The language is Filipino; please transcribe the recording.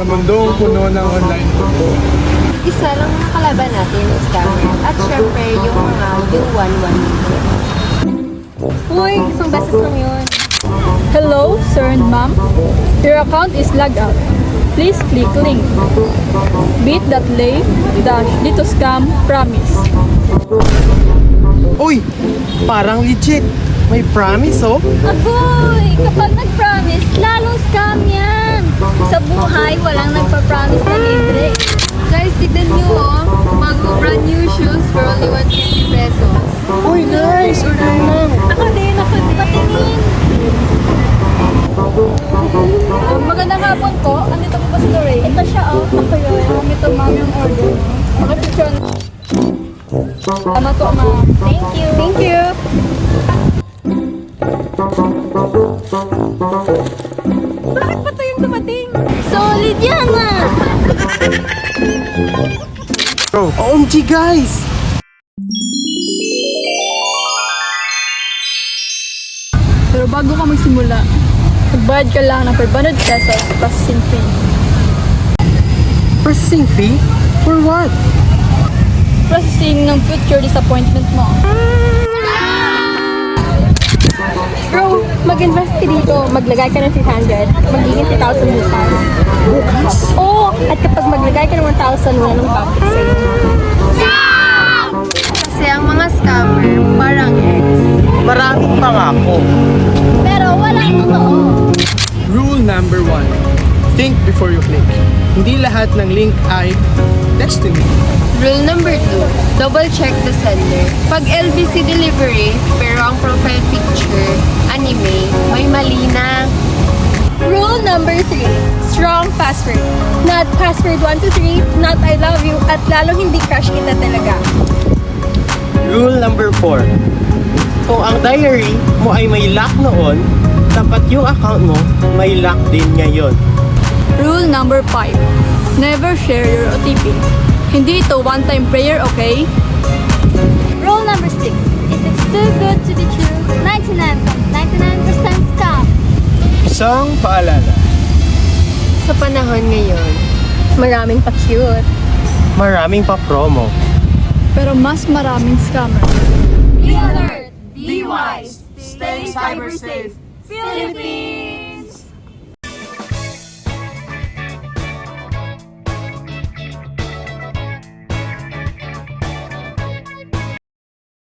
Sa mundong puno ng online puno. Isa lang ang kalaban natin, scammer. At syempre, yung mga do-1-1. Uy, isang beses lang yun. Hello, sir and ma'am. Your account is logged out. Please click link. bit.ly dito scam promise. Uy, parang legit. May promise, oh. Agoy! Kapag nag-promise, lalong scam yan. Sa buhay, walang nagpa-promise na libre. Guys, tignan nyo oh. Mag-brand new shoes for only 150 pesos. Uy, nice. Order lang. Ako din. Patingin. Magandang hapon po. Andito po ba si Lorraine? Ito siya, oh. Ako yun. Ito, ma'am, yung order. Pakipicture na. Tama po, ma'am. Thank you. Thank you. Bakit pa ito yung dumating? Solid yan, ah! Bro, OMG, guys. Pero bago ka magsimula, magbayad ka lang ng 500 pesos processing fee. Processing fee? For what? Processing ng future disappointment mo. Bro, mag-invest ka dito. Maglagay ka ng 300. Magiging 3,000 bukas. Bukas? Oo, at kapag maglagay ka ng 1,000, wala nang babalik sa'yo. Kasi ang mga scammer, parang ex. Maraming pangako. Pero walang totoo. Rule number 1. Think before you click. Hindi lahat ng link ay destiny. Rule number 2, double check the sender. Pag LBC delivery, pero ang profile picture, anime, may mali na. Rule number 3, strong password. Not password 123, not I love you, at lalong hindi crush kita talaga. Rule number 4. Kung ang diary mo ay may lock noon, dapat yung account mo may lock din ngayon. Rule number 5, never share your OTP. Hindi ito one-time prayer, okay? Rule number 6, if it's too good to be true, 99.99% scam. Isang paalala. Sa panahon ngayon, maraming pa-cute. Maraming pa promo. Pero mas maraming scammer. Be alert, be wise, stay cyber safe. Philippines!